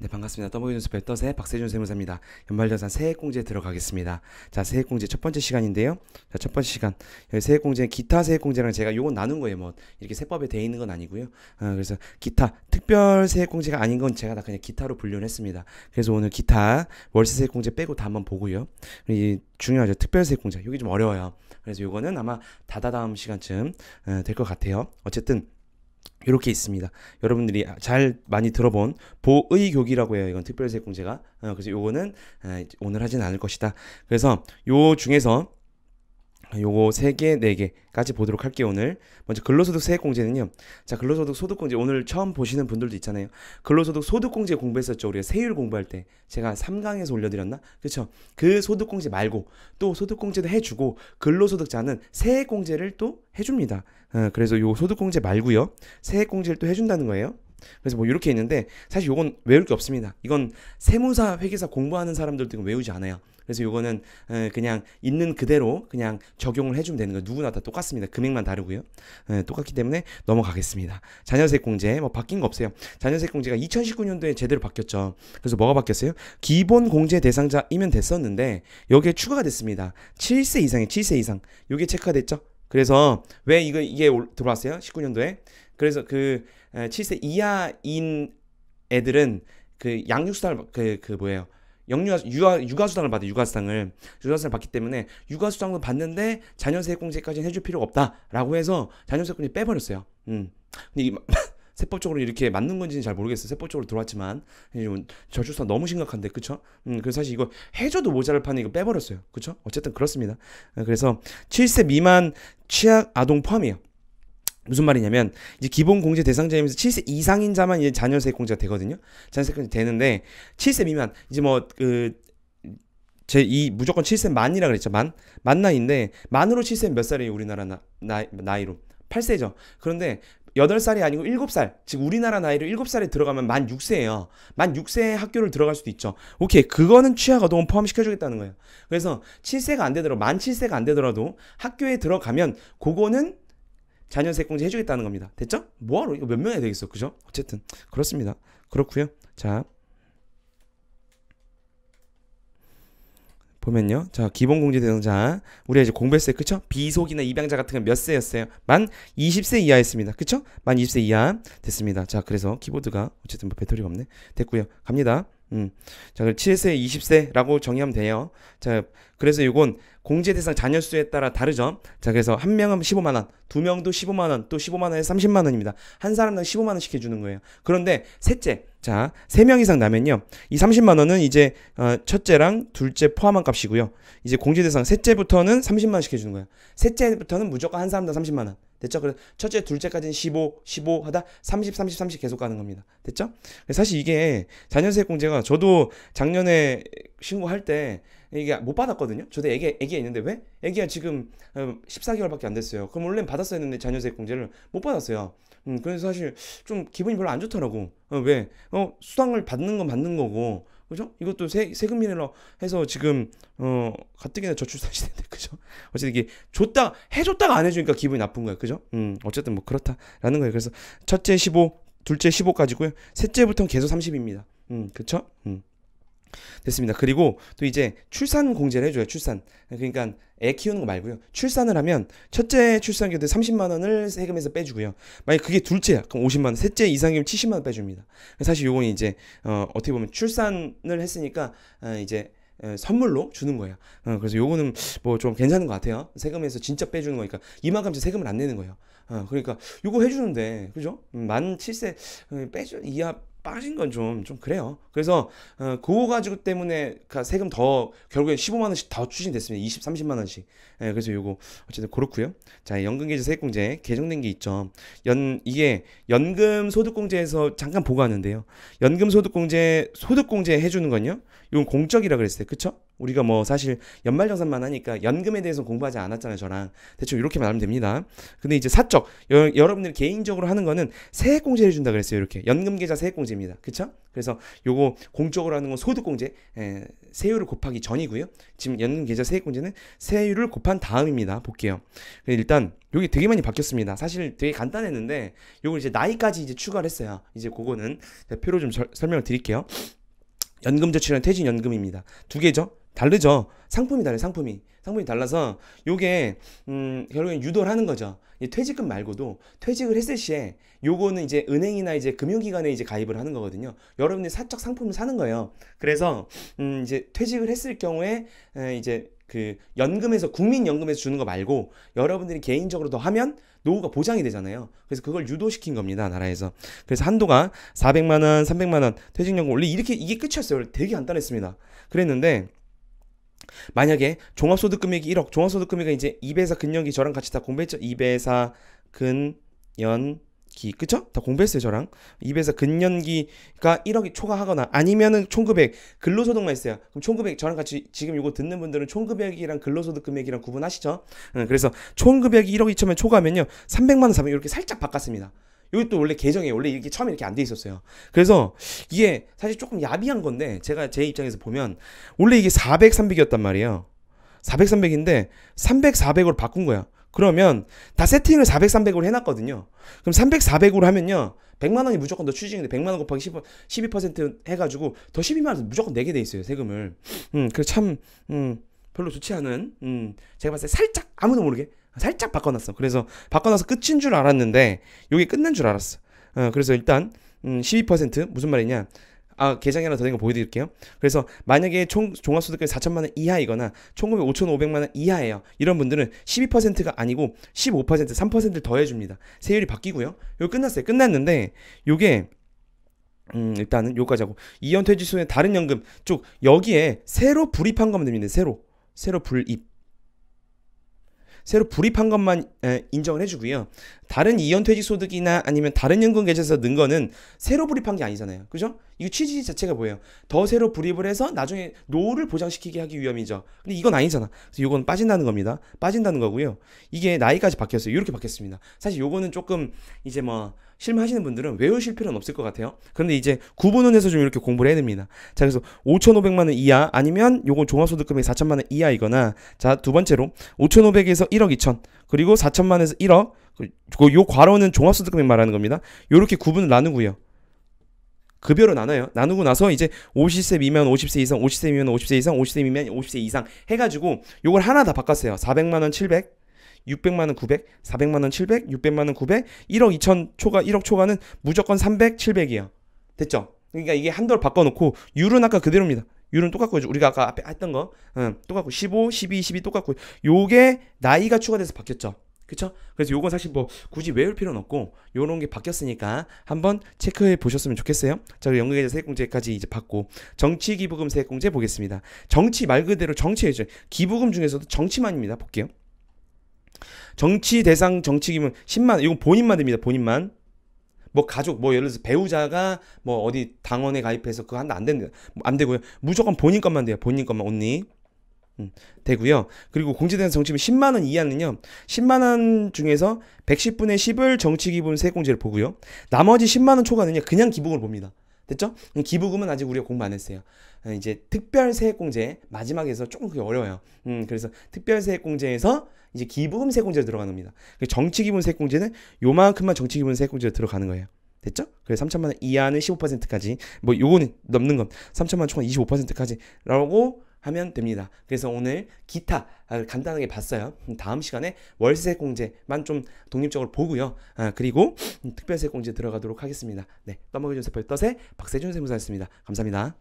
네, 반갑습니다. 떠보기준수 별떠세 박세준 세무사입니다. 연말정산 세액공제 들어가겠습니다. 자, 세액공제 첫 번째 시간인데요. 자, 첫 번째 시간. 여기 세액공제, 기타 세액공제랑 제가 요건 나눈 거예요. 뭐, 이렇게 세법에 돼 있는 건 아니고요. 그래서 기타, 특별 세액공제가 아닌 건 제가 다 그냥 기타로 분류를 했습니다. 그래서 오늘 기타, 월세 세액공제 빼고 다 한번 보고요. 이 중요하죠. 특별 세액공제. 여기 좀 어려워요. 그래서 요거는 아마 다다다음 시간쯤 될 것 같아요. 어쨌든, 이렇게 있습니다. 여러분들이 잘 많이 들어본 보의교기라고 해요. 이건 특별세액공제가. 그래서 요거는 오늘 하진 않을 것이다. 그래서 요 중에서 요거 3개, 4개까지 보도록 할게요, 오늘. 먼저 근로소득 세액공제는요. 자, 근로소득 소득공제 오늘 처음 보시는 분들도 있잖아요. 근로소득 소득공제 공부했었죠. 우리가 세율 공부할 때. 제가 3강에서 올려드렸나? 그쵸? 그 소득공제 말고 또 소득공제도 해주고 근로소득자는 세액공제를 또 해줍니다. 그래서 요 소득공제 말고요. 세액공제를 또 해준다는 거예요. 그래서 뭐 이렇게 있는데 사실 요건 외울 게 없습니다. 이건 세무사, 회계사 공부하는 사람들도 이거 외우지 않아요. 그래서 요거는 그냥 있는 그대로 그냥 적용을 해주면 되는 거예요. 누구나 다 똑같습니다. 금액만 다르고요. 똑같기 때문에 넘어가겠습니다. 자녀세액공제 뭐 바뀐 거 없어요. 자녀세액공제가 2019년도에 제대로 바뀌었죠. 그래서 뭐가 바뀌었어요? 기본공제 대상자이면 됐었는데 여기에 추가가 됐습니다. 7세 이상이에요. 7세 이상. 요게 체크가 됐죠. 그래서 왜 이게 들어왔어요? 19년도에. 그래서 그 7세 이하인 애들은 그 양육수당을 뭐예요? 육아수당을 받아요. 육아수당을 받기 때문에 육아수당도 받는데 자녀세액공제까지는 해줄 필요가 없다라고 해서 자녀세액공제 빼버렸어요. 근데 이 세법적으로 이렇게 맞는 건지는 잘 모르겠어요. 세법적으로 들어왔지만 저출산 너무 심각한데, 그쵸? 그래서 사실 이거 해줘도 모자랄 판에 이거 빼버렸어요. 그쵸? 어쨌든 그렇습니다. 그래서 7세 미만 취약 아동 포함이에요. 무슨 말이냐면 이제 기본 공제 대상자이면서 7세 이상인 자만 이제 자녀세액 공제가 되거든요. 자녀세액 공제 되는데 7세 미만 이제 뭐 무조건 7세 만이라 그랬죠. 만 나이인데 만으로 7세면 몇 살이에요? 우리나라 나이로 8세죠. 그런데 8살이 아니고 7살. 즉 우리나라 나이로 7살에 들어가면 만 6세예요. 만 6세에 학교를 들어갈 수도 있죠. 오케이. 그거는 취약 아동은 포함시켜주겠다는 거예요. 그래서 7세가 안 되더라도 만 7세가 안 되더라도 학교에 들어가면 그거는 자녀세액공제 해주겠다는 겁니다. 됐죠? 뭐하러 이거 몇 명이 되겠어, 그죠? 어쨌든 그렇습니다. 그렇고요. 자 보면요. 자, 기본공제 대상자 우리가 이제 공부했어요, 그쵸? 비속이나 입양자 같은 건 몇 세였어요? 만 20세 이하였습니다, 그쵸? 만 20세 이하 됐습니다. 자, 그래서 키보드가 어쨌든 뭐 배터리가 없네. 됐고요. 갑니다. 자, 7세, 20세라고 정의하면 돼요. 자, 그래서 이건 공제 대상 자녀 수에 따라 다르죠. 자, 그래서 한 명은 15만 원, 두 명도 15만 원, 또 15만 원에 30만 원입니다. 한 사람당 15만 원씩 해주는 거예요. 그런데 셋째, 자, 3명 이상 나면요, 이 30만 원은 이제 첫째랑 둘째 포함한 값이고요. 이제 공제 대상 셋째부터는 30만 원씩 해주는 거예요. 셋째부터는 무조건 한 사람당 30만 원. 됐죠? 그래서 첫째, 둘째까지는 15 하다 30 계속 가는 겁니다. 됐죠? 사실 이게 자녀세액 공제가 저도 작년에 신고할 때 이게 못 받았거든요. 저도 애기가 있는데 왜? 애기가 지금 14개월밖에 안 됐어요. 그럼 원래 받았어야 했는데 자녀세액 공제를 못 받았어요. 그래서 사실 좀 기분이 별로 안 좋더라고. 왜? 수당을 받는 건 받는 거고, 그죠? 이것도 세금이라 해서 지금 가뜩이나 저출산 시대인데, 그죠? 어쨌든 이게 해줬다가 안 해주니까 기분이 나쁜 거예요, 그죠? 어쨌든 뭐 그렇다라는 거예요. 그래서 첫째 15, 둘째 15까지고요. 셋째부터는 계속 30입니다. 그쵸? 됐습니다. 그리고 또 이제 출산 공제를 해줘요. 출산. 그러니까 애 키우는 거 말고요. 출산을 하면 첫째 출산기도 30만 원을 세금에서 빼주고요. 만약 그게 둘째야, 그럼 50만 원. 셋째 이상이면 70만 원 빼줍니다. 사실 요건 이제 어떻게 보면 출산을 했으니까 이제 선물로 주는 거예요. 그래서 요거는 뭐 좀 괜찮은 것 같아요. 세금에서 진짜 빼주는 거니까 이만큼 세금을 안 내는 거예요. 그러니까 요거 해주는데, 그죠? 만 7세 이하 빠진 건 좀 그래요. 그래서 그거 가지고 때문에 세금 더 결국에 15만 원씩 더 추진됐습니다. 30만 원씩. 그래서 요거 어쨌든 그렇고요. 자, 연금계좌 세액공제 개정된 게 있죠. 이게 연금소득공제에서 잠깐 보고 왔는데요. 연금소득공제 해주는 건요, 이건 공적이라 그랬어요, 그쵸? 우리가 뭐 사실 연말정산만 하니까 연금에 대해서 공부하지 않았잖아요, 저랑. 대충 이렇게 말하면 됩니다. 근데 이제 사적, 여러분들 개인적으로 하는 거는 세액공제를 준다 그랬어요. 이렇게 연금계좌 세액공제입니다. 그쵸? 그래서 요거 공적으로 하는 건 소득공제, 세율을 곱하기 전이고요. 지금 연금계좌 세액공제는 세율을 곱한 다음입니다. 볼게요. 일단 여기 되게 많이 바뀌었습니다. 사실 되게 간단했는데 요걸 이제 나이까지 이제 추가를 했어요. 이제 그거는 표로 좀 설명을 드릴게요. 연금저축이랑 퇴직연금입니다. 두 개죠. 다르죠. 상품이 달라요. 상품이 달라서 요게 결국엔 유도를 하는 거죠. 이 퇴직금 말고도 퇴직을 했을 시에 요거는 이제 은행이나 이제 금융기관에 이제 가입을 하는 거거든요. 여러분들이 사적 상품을 사는 거예요. 그래서 이제 퇴직을 했을 경우에 이제 그 연금에서 국민연금에서 주는 거 말고 여러분들이 개인적으로 더 하면 노후가 보장이 되잖아요. 그래서 그걸 유도시킨 겁니다, 나라에서. 그래서 한도가 400만 원, 300만 원 퇴직연금 원래 이렇게 이게 끝이었어요. 원래 되게 간단했습니다. 그랬는데 만약에 종합소득금액이 1억, 종합소득금액이 이제 2배사 근연기 저랑 같이 다 공부했죠. 2배사 근연기, 그쵸? 다 공부했어요, 저랑. 2배사 근연기가 1억이 초과하거나 아니면은 총급액 근로소득만 있어요. 그럼 총급액 저랑 같이 지금 이거 듣는 분들은 총급액이랑 근로소득금액이랑 구분하시죠? 그래서 총급액이 1억 2천만 초과하면요 300만 원, 400만 원 이렇게 살짝 바꿨습니다. 여기 또 원래 계정이에요. 원래 이게 처음에 이렇게 안 돼 있었어요. 그래서 이게 사실 조금 야비한 건데 제가 제 입장에서 보면 원래 이게 400, 300이었단 말이에요. 400, 300인데 300, 400으로 바꾼 거야. 그러면 다 세팅을 400, 300으로 해놨거든요. 그럼 300, 400으로 하면요 100만 원이 무조건 더 추징인데 100만 원 곱하기 12% 해가지고 더 12만 원 무조건 내게 돼 있어요, 세금을. 그래서 참 별로 좋지 않은 제가 봤을 때 살짝 아무도 모르게 살짝 바꿔놨어. 그래서 바꿔놔서 끝인 줄 알았는데 요게 끝난 줄 알았어. 그래서 일단 12% 무슨 말이냐, 계정이 하나 더 된 거 보여드릴게요. 그래서 만약에 종합소득금이 4천만 원 이하이거나 총금이 5,500만 원 이하예요. 이런 분들은 12%가 아니고 15%, 3%를 더해줍니다. 세율이 바뀌고요. 이거 끝났어요. 끝났는데 요게 일단은 요까지 하고 이연 퇴직소의 다른 연금 쪽 여기에 새로 불입한 거면 됩니다. 새로 불입한 것만 인정을 해주고요. 다른 이연퇴직소득이나 아니면 다른 연금계좌에서 넣은 거는 새로 불입한 게 아니잖아요. 그죠? 이거 취지 자체가 뭐예요? 더 새로 불입을 해서 나중에 노후를 보장시키게 하기 위함이죠. 근데 이건 아니잖아. 그래서 이건 빠진다는 겁니다. 빠진다는 거고요. 이게 나이까지 바뀌었어요. 이렇게 바뀌었습니다. 사실 요거는 조금 이제 뭐 실무하시는 분들은 외우실 필요는 없을 것 같아요. 그런데 이제 구분은 해서 좀 이렇게 공부를 해야 됩니다. 자, 그래서 5,500만 원 이하 아니면 요건 종합소득금액 4천만 원 이하이거나, 자, 두 번째로 5,500에서 1억 2천 그리고 4천만 원에서 1억, 요 괄호는 종합소득금액 말하는 겁니다. 요렇게 구분을 나누고요. 급여로 나눠요. 나누고 나서 이제 50세 미만 50세 이상, 50세 미만 50세 이상, 50세 미만 50세 이상 해가지고 요걸 하나 다 바꿨어요. 400만 원 700, 600만 원 900, 400만 원 700, 600만 원 900, 1억 2천 초과, 1억 초과는 무조건 300, 700이에요. 됐죠? 그러니까 이게 한도를 바꿔놓고 율은 아까 그대로입니다. 율은 똑같고 우리가 아까 앞에 했던 거 똑같고 15, 12, 12 똑같고 요게 나이가 추가돼서 바뀌었죠. 그쵸? 그래서 요건 사실 뭐 굳이 외울 필요는 없고 요런 게 바뀌었으니까 한번 체크해 보셨으면 좋겠어요. 자, 연금계좌 세액공제까지 이제 받고 정치기부금 세액공제 보겠습니다. 정치 말 그대로 정치예죠. 기부금 중에서도 정치만입니다. 볼게요. 정치 대상 정치기부금 10만, 이건 본인만 됩니다. 본인만. 뭐 가족, 뭐 예를 들어서 배우자가 뭐 어디 당원에 가입해서 그거 한다 안 됩니다. 안 되고요. 무조건 본인 것만 돼요. 본인 것만 only. 되고요. 그리고 공제대상 정치기부금 10만 원 이하는요. 10만 원 중에서 110분의 10을 정치기부금 세액공제를 보고요. 나머지 10만 원 초과는요. 그냥 기부금을 봅니다. 됐죠? 기부금은 아직 우리가 공부 안 했어요. 이제 특별세액공제 마지막에서 조금 그게 어려워요. 그래서 특별세액공제에서 이제 기부금 세액공제로 들어가는 겁니다. 정치기부금 세액공제는 요만큼만 정치기부금 세액공제로 들어가는 거예요. 됐죠? 그래서 3천만 원 이하는 15%까지, 뭐 요거는 넘는 건 3천만 원 초과 25%까지라고 하면 됩니다. 그래서 오늘 기타 간단하게 봤어요. 다음 시간에 월세공제만 좀 독립적으로 보고요. 그리고 특별세공제 들어가도록 하겠습니다. 네, 떠먹여준 세포의 덫의 박세준 세무사였습니다. 감사합니다.